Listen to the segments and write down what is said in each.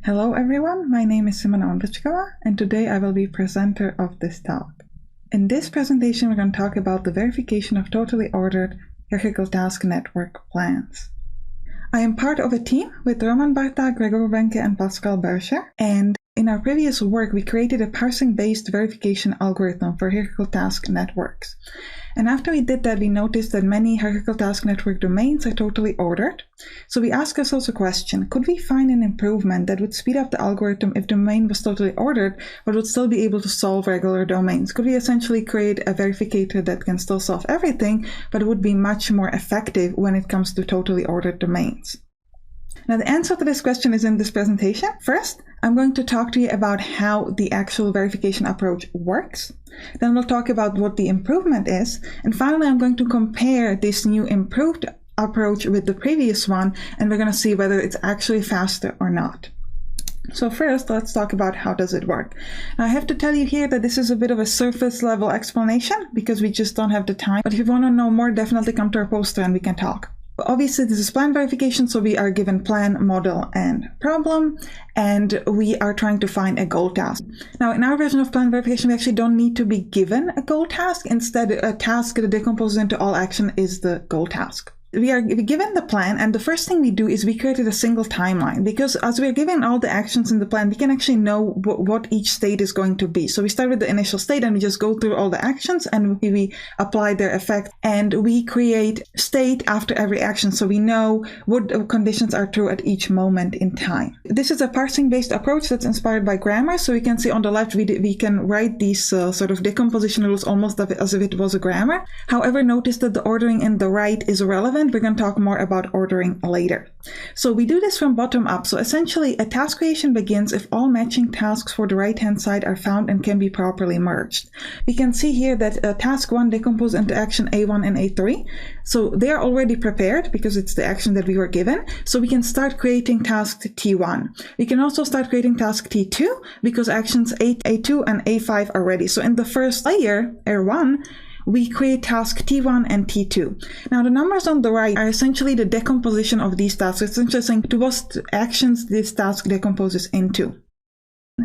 Hello everyone, my name is Simona Ondrčková and today I will be presenter of this talk. In this presentation we're going to talk about the verification of totally ordered hierarchical task network plans. I am part of a team with Roman Barták, Gregor Behnke and Pascal Bercher, and in our previous work we created a parsing-based verification algorithm for hierarchical task networks. And after we did that, we noticed that many hierarchical task network domains are totally ordered. So we asked ourselves a question: could we find an improvement that would speed up the algorithm if the domain was totally ordered, but would still be able to solve regular domains? Could we essentially create a verificator that can still solve everything, but would be much more effective when it comes to totally ordered domains? Now, the answer to this question is in this presentation. First, I'm going to talk to you about how the actual verification approach works. Then we'll talk about what the improvement is. And finally, I'm going to compare this new improved approach with the previous one, and we're going to see whether it's actually faster or not. So first, let's talk about how does it work. Now, I have to tell you here that this is a bit of a surface level explanation because we just don't have the time. But if you want to know more, definitely come to our poster and we can talk. Obviously, this is plan verification, so we are given plan, model, and problem, and we are trying to find a goal task. Now, in our version of plan verification, we actually don't need to be given a goal task. Instead, a task that decomposes into all action is the goal task. We are given the plan, and the first thing we do is we created a single timeline, because as we're given all the actions in the plan, we can actually know what each state is going to be. So we start with the initial state and we just go through all the actions and we apply their effect, and we create state after every action so we know what conditions are true at each moment in time. This is a parsing-based approach that's inspired by grammar. So we can see on the left we can write these sort of decomposition rules almost as if it was a grammar. However, notice that the ordering in the right is relevant. We're going to talk more about ordering later. So we do this from bottom up. So essentially, a task creation begins if all matching tasks for the right-hand side are found and can be properly merged. We can see here that task 1 decomposes into action A1 and A3. So they are already prepared because it's the action that we were given. So we can start creating task T1. We can also start creating task T2 because actions A2 and A5 are ready. So in the first layer, R1, we create task T1 and T2. Now, the numbers on the right are essentially the decomposition of these tasks. It's essentially saying to what actions this task decomposes into.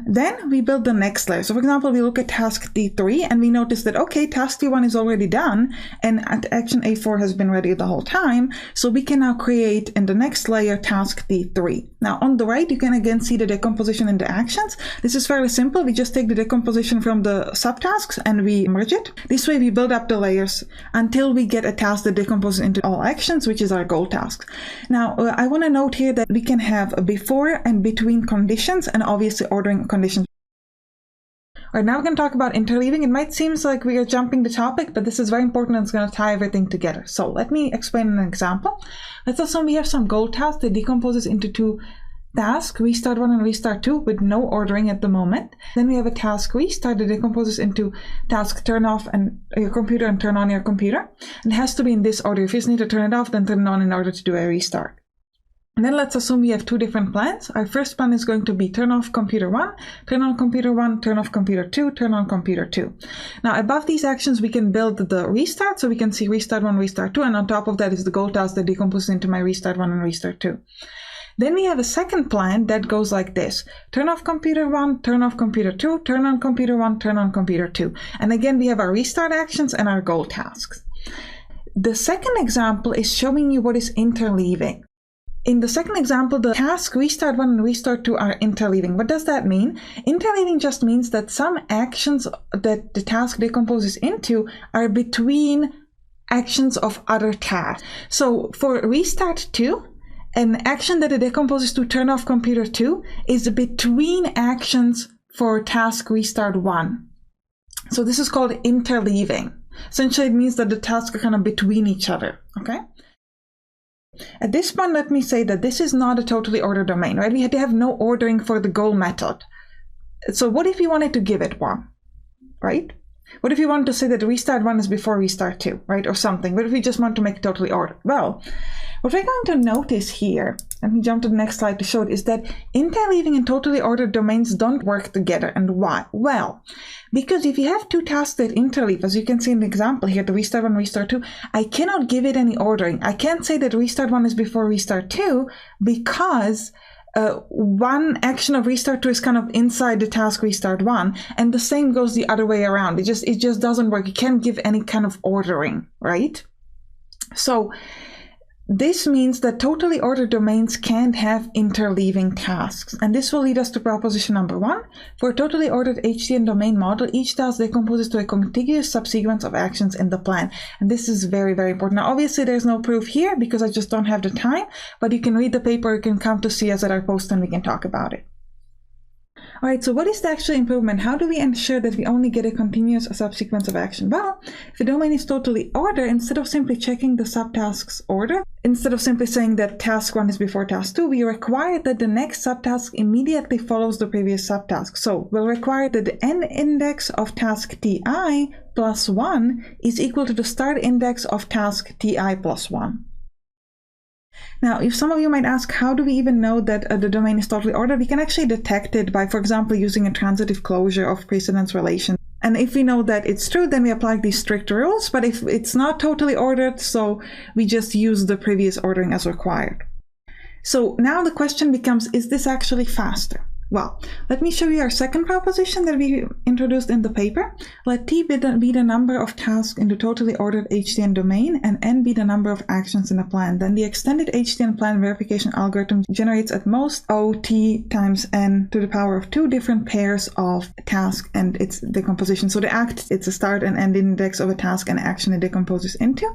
Then we build the next layer. So for example, we look at task T3 and we notice that, okay, task T1 is already done and action A4 has been ready the whole time. So we can now create in the next layer task T3. Now on the right, you can again see the decomposition in the actions. This is fairly simple. We just take the decomposition from the subtasks and we merge it. This way we build up the layers until we get a task that decomposes into all actions, which is our goal task. Now I want to note here that we can have before and between conditions and obviously ordering conditions. All right, now we're going to talk about interleaving. It might seem like we are jumping the topic, but this is very important and it's going to tie everything together. So let me explain an example. Let's assume we have some goal task that decomposes into two tasks, restart 1 and restart 2, with no ordering at the moment. Then we have a task restart that decomposes into task turn off your computer and turn on your computer. And it has to be in this order. If you just need to turn it off, then turn it on in order to do a restart. And then let's assume we have two different plans. Our first plan is going to be turn off computer 1, turn on computer 1, turn off computer 2, turn on computer 2. Now above these actions we can build the restart, so we can see restart 1, restart 2, and on top of that is the goal task that decomposes into my restart 1 and restart 2. Then we have a second plan that goes like this: turn off computer 1, turn off computer 2, turn on computer 1, turn on computer 2. And again we have our restart actions and our goal tasks. The second example is showing you what is interleaving. In the second example, the task restart 1 and restart 2 are interleaving. What does that mean? Interleaving just means that some actions that the task decomposes into are between actions of other tasks. So for restart 2, an action that it decomposes to turn off computer 2 is between actions for task restart 1. So this is called interleaving. Essentially, it means that the tasks are kind of between each other, okay? At this point, let me say that this is not a totally ordered domain, right? We have no ordering for the goal method. So what if you wanted to give it one, right? What if you wanted to say that restart 1 is before restart 2, right? Or something. What if we just want to make it totally ordered? Well, what we're going to notice here, let me jump to the next slide to show it, is that interleaving and totally ordered domains don't work together. And why? Well, because if you have two tasks that interleave, as you can see in the example here, the restart 1, restart 2, I cannot give it any ordering. I can't say that restart 1 is before restart 2 because one action of restart 2 is kind of inside the task restart 1, and the same goes the other way around. It just doesn't work. You can't give any kind of ordering, right? So this means that totally ordered domains can't have interleaving tasks. And this will lead us to proposition number 1. For a totally ordered HTN domain model, each task decomposes to a contiguous subsequence of actions in the plan. And this is very, very important. Now, obviously, there's no proof here because I just don't have the time, but you can read the paper, you can come to see us at our post and we can talk about it. All right, so what is the actual improvement? How do we ensure that we only get a continuous subsequence of action? Well, if the domain is totally ordered, instead of simply checking the subtask's order, instead of simply saying that task 1 is before task 2, we require that the next subtask immediately follows the previous subtask. So we'll require that the end index of task ti plus 1 is equal to the start index of task ti plus 1. Now, if some of you might ask, how do we even know that the domain is totally ordered? We can actually detect it by, for example, using a transitive closure of precedence relation. And if we know that it's true, then we apply these strict rules. But if it's not totally ordered, so we just use the previous ordering as required. So now the question becomes, is this actually faster? Well, let me show you our second proposition that we introduced in the paper. Let T be the number of tasks in the totally ordered HTN domain and N be the number of actions in a plan. Then the extended HTN plan verification algorithm generates at most OT times N to the power of 2 different pairs of task and its decomposition. So the act, it's a start and end index of a task and action it decomposes into.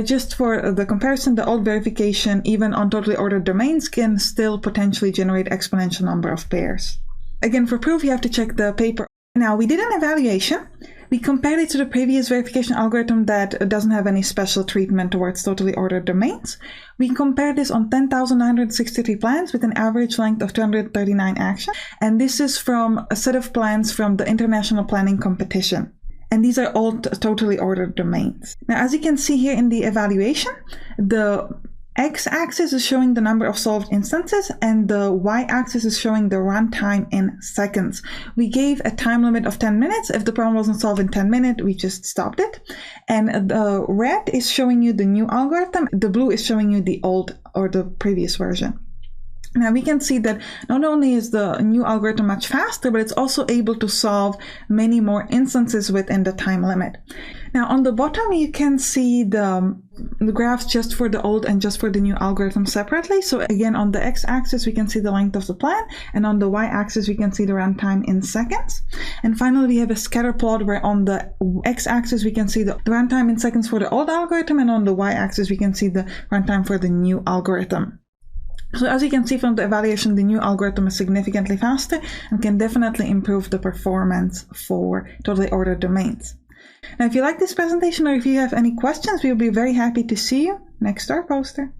Just for the comparison, the old verification, even on totally ordered domains, can still potentially generate exponential number of pairs. Again, for proof, you have to check the paper. Now, we did an evaluation. We compared it to the previous verification algorithm that doesn't have any special treatment towards totally ordered domains. We compared this on 10,963 plans with an average length of 239 actions. And this is from a set of plans from the International Planning Competition. And these are all totally ordered domains. Now, as you can see here in the evaluation, the x-axis is showing the number of solved instances and the y-axis is showing the runtime in seconds. We gave a time limit of 10 minutes. If the problem wasn't solved in 10 minutes, we just stopped it. And the red is showing you the new algorithm. The blue is showing you the old or the previous version. Now we can see that not only is the new algorithm much faster, but it's also able to solve many more instances within the time limit. Now on the bottom you can see the graphs just for the old and just for the new algorithm separately. So again, on the x-axis we can see the length of the plan, and on the y-axis we can see the runtime in seconds. And finally we have a scatter plot where on the x-axis we can see the runtime in seconds for the old algorithm, and on the y-axis we can see the runtime for the new algorithm. So as you can see from the evaluation, the new algorithm is significantly faster and can definitely improve the performance for totally ordered domains. Now, if you like this presentation or if you have any questions, we'll be very happy to see you next to our poster.